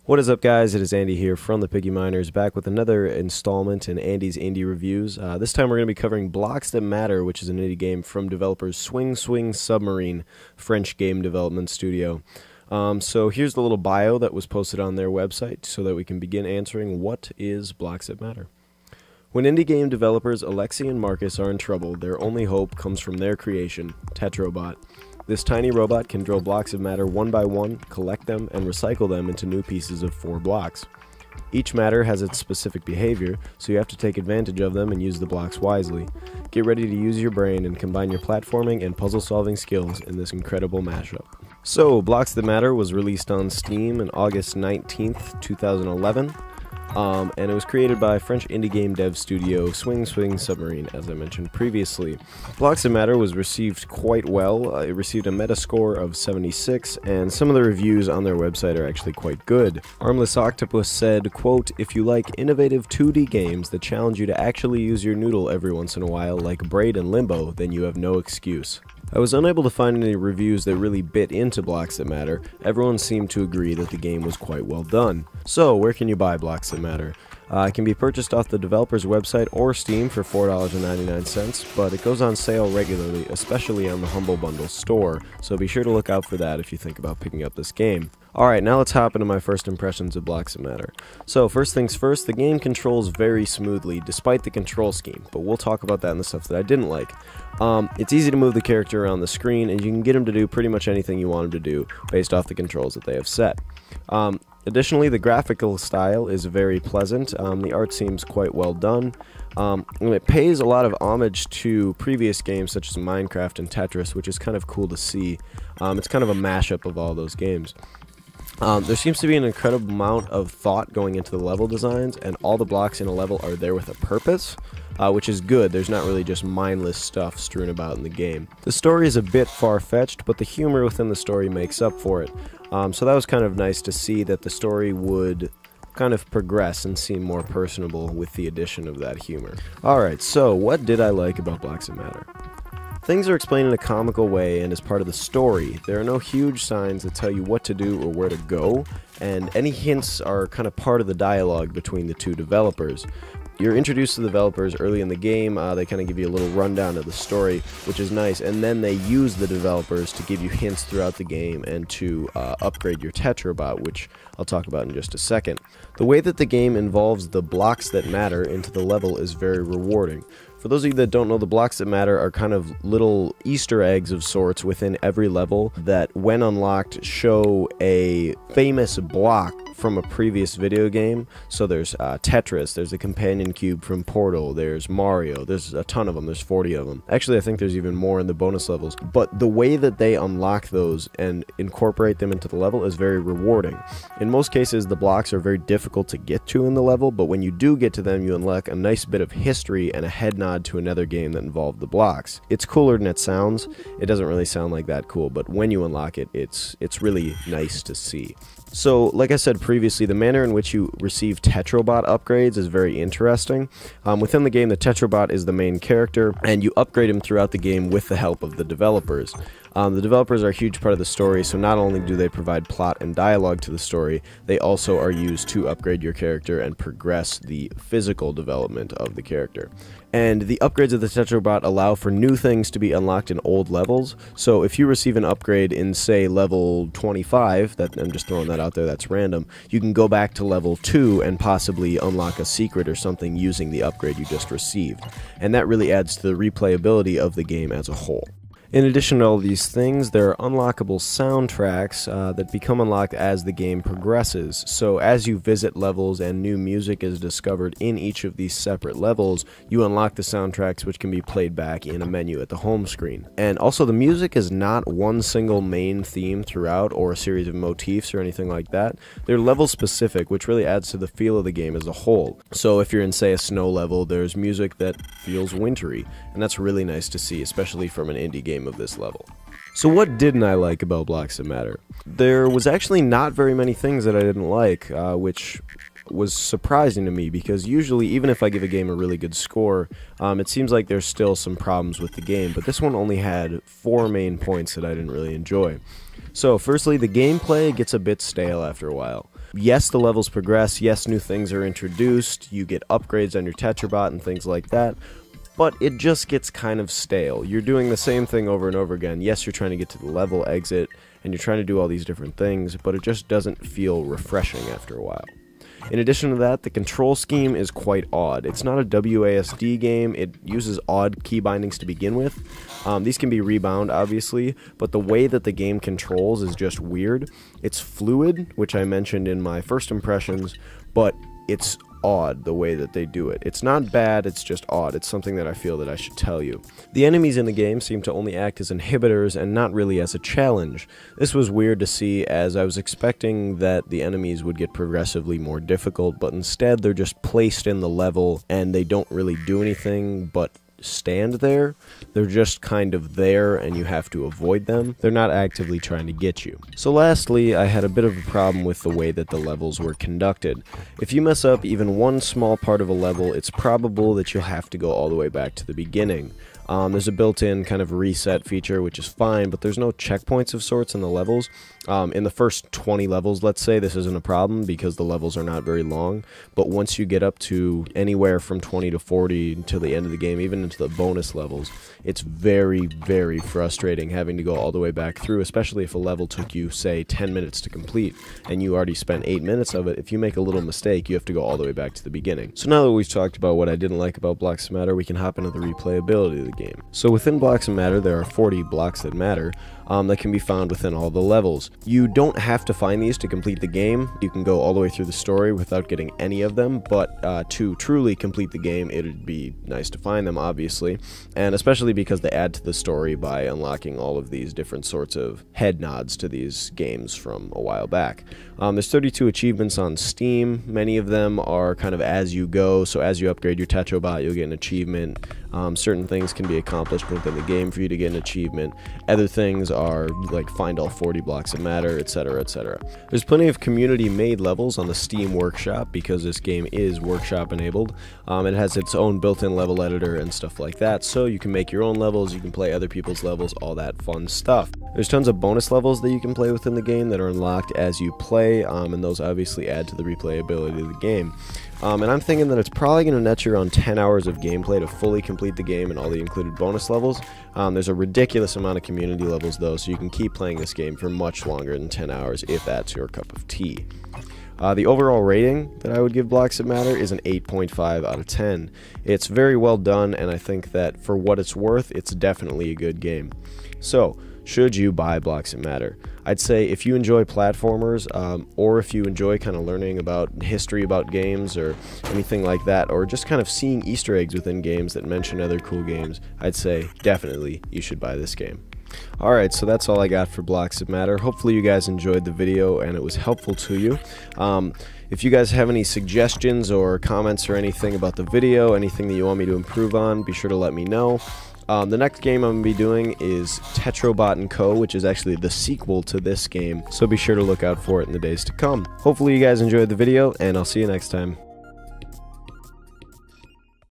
What is up, guys? It is Andy here from the Piggy Miners, back with another installment in Andy's Indie Reviews. This time we're going to be covering Blocks That Matter, which is an indie game from developers Swing Swing Submarine, French game development studio. So here's the little bio that was posted on their website so that we can begin answering what is Blocks That Matter. When indie game developers Alexi and Marcus are in trouble, their only hope comes from their creation, Tetrobot. This tiny robot can drill blocks of matter one by one, collect them, and recycle them into new pieces of 4 blocks. Each matter has its specific behavior, so you have to take advantage of them and use the blocks wisely. Get ready to use your brain and combine your platforming and puzzle-solving skills in this incredible mashup. So, Blocks That Matter was released on Steam on August 19th, 2011. And it was created by French indie game dev studio Swing Swing Submarine, as I mentioned previously. Blocks That Matter was received quite well. It received a Metascore of 76, and some of the reviews on their website are actually quite good. Armless Octopus said, quote, "If you like innovative 2D games that challenge you to actually use your noodle every once in a while, like Braid and Limbo, then you have no excuse." I was unable to find any reviews that really bit into Blocks That Matter. Everyone seemed to agree that the game was quite well done. So, where can you buy Blocks That Matter? It can be purchased off the developer's website or Steam for $4.99, but it goes on sale regularly, especially on the Humble Bundle store, so be sure to look out for that if you think about picking up this game. Alright, now let's hop into my first impressions of Blocks That Matter. So, first things first, the game controls very smoothly, despite the control scheme, but we'll talk about that in the stuff that I didn't like. It's easy to move the character around the screen, and you can get him to do pretty much anything you want him to do, based off the controls that they have set. Additionally, the graphical style is very pleasant. The art seems quite well done. And it pays a lot of homage to previous games such as Minecraft and Tetris, which is kind of cool to see. It's kind of a mashup of all those games. There seems to be an incredible amount of thought going into the level designs, and all the blocks in a level are there with a purpose, which is good. There's not really just mindless stuff strewn about in the game. The story is a bit far-fetched, but the humor within the story makes up for it. So that was kind of nice to see that the story would kind of progress and seem more personable with the addition of that humor. Alright, so what did I like about Blocks That Matter? Things are explained in a comical way and as part of the story. There are no huge signs that tell you what to do or where to go, and any hints are kind of part of the dialogue between the two developers. You're introduced to the developers early in the game. They kind of give you a little rundown of the story, which is nice, and then they use the developers to give you hints throughout the game and to upgrade your Tetrobot, which I'll talk about in just a second. The way that the game involves the blocks that matter into the level is very rewarding. For those of you that don't know, the Blocks That Matter are kind of little Easter eggs of sorts within every level that, when unlocked, show a famous block from a previous video game. So there's Tetris, there's a companion cube from Portal, there's Mario, there's a ton of them, there's 40 of them. Actually, I think there's even more in the bonus levels. But the way that they unlock those and incorporate them into the level is very rewarding. In most cases, the blocks are very difficult to get to in the level, but when you do get to them, you unlock a nice bit of history and a head nod to another game that involved the blocks. It's cooler than it sounds. It doesn't really sound like that cool, but when you unlock it, it's really nice to see. So, like I said previously, the manner in which you receive Tetrobot upgrades is very interesting. Within the game, the Tetrobot is the main character, and you upgrade him throughout the game with the help of the developers. The developers are a huge part of the story, so not only do they provide plot and dialogue to the story, they also are used to upgrade your character and progress the physical development of the character. And the upgrades of the Tetrobot allow for new things to be unlocked in old levels. So if you receive an upgrade in, say, level 25, I'm just throwing that out there, that's random, you can go back to level 2 and possibly unlock a secret or something using the upgrade you just received. And that really adds to the replayability of the game as a whole. In addition to all these things, there are unlockable soundtracks that become unlocked as the game progresses. So as you visit levels and new music is discovered in each of these separate levels, you unlock the soundtracks, which can be played back in a menu at the home screen. And also, the music is not one single main theme throughout or a series of motifs or anything like that. They're level specific, which really adds to the feel of the game as a whole. So if you're in, say, a snow level, there's music that feels wintry, and that's really nice to see, especially from an indie game of this level. So what didn't I like about Blocks That Matter? There was actually not very many things that I didn't like, which was surprising to me, because usually, even if I give a game a really good score, it seems like there's still some problems with the game, but this one only had 4 main points that I didn't really enjoy. So firstly, the gameplay gets a bit stale after a while. Yes, the levels progress, yes, new things are introduced, you get upgrades on your Tetrabot and things like that, but it just gets kind of stale. You're doing the same thing over and over again. Yes, you're trying to get to the level exit, and you're trying to do all these different things, but it just doesn't feel refreshing after a while. In addition to that, the control scheme is quite odd. It's not a WASD game, it uses odd key bindings to begin with. These can be rebound, obviously, but the way that the game controls is just weird. It's fluid, which I mentioned in my first impressions, but it's odd the way that they do it. It's not bad, it's just odd. It's something that I feel that I should tell you. The enemies in the game seem to only act as inhibitors and not really as a challenge. This was weird to see, as I was expecting that the enemies would get progressively more difficult, but instead they're just placed in the level and they don't really do anything but stand there. They're just kind of there and you have to avoid them. They're not actively trying to get you. So lastly, I had a bit of a problem with the way that the levels were conducted. If you mess up even one small part of a level, it's probable that you'll have to go all the way back to the beginning. There's a built-in kind of reset feature, which is fine, but there's no checkpoints of sorts in the levels. In the first 20 levels, let's say, this isn't a problem because the levels are not very long, but once you get up to anywhere from 20 to 40 until the end of the game, even into the bonus levels, it's very, very frustrating having to go all the way back through, especially if a level took you, say, 10 minutes to complete, and you already spent 8 minutes of it. If you make a little mistake, you have to go all the way back to the beginning. So now that we've talked about what I didn't like about Blocks That Matter, we can hop into the replayability of the game. So within Blocks That Matter, there are 40 blocks that matter that can be found within all the levels. You don't have to find these to complete the game. You can go all the way through the story without getting any of them, but to truly complete the game, it would be nice to find them, obviously, and especially because they add to the story by unlocking all of these different sorts of head nods to these games from a while back. There's 32 achievements on Steam. Many of them are kind of as you go, so as you upgrade your Tetrabot, you'll get an achievement. Certain things can be accomplished within the game for you to get an achievement. Other things are like find all 40 blocks that matter, etc., etc. There's plenty of community-made levels on the Steam Workshop because this game is Workshop enabled. It has its own built-in level editor and stuff like that, so you can make your own levels, you can play other people's levels, all that fun stuff. There's tons of bonus levels that you can play within the game that are unlocked as you play, and those obviously add to the replayability of the game. And I'm thinking that it's probably going to net you around 10 hours of gameplay to fully complete the game and all the included bonus levels. There's a ridiculous amount of community levels though, so you can keep playing this game for much longer than 10 hours if that's your cup of tea. The overall rating that I would give Blocks That Matter is an 8.5 out of 10. It's very well done, and I think that for what it's worth, it's definitely a good game. So, should you buy Blocks That Matter? I'd say if you enjoy platformers, or if you enjoy kind of learning about history about games or anything like that, or just kind of seeing Easter eggs within games that mention other cool games, I'd say definitely you should buy this game. Alright, so that's all I got for Blocks That Matter. Hopefully you guys enjoyed the video and it was helpful to you. If you guys have any suggestions or comments or anything about the video, anything that you want me to improve on, be sure to let me know. The next game I'm going to be doing is Tetrabot & Co., which is actually the sequel to this game, so be sure to look out for it in the days to come. Hopefully you guys enjoyed the video, and I'll see you next time.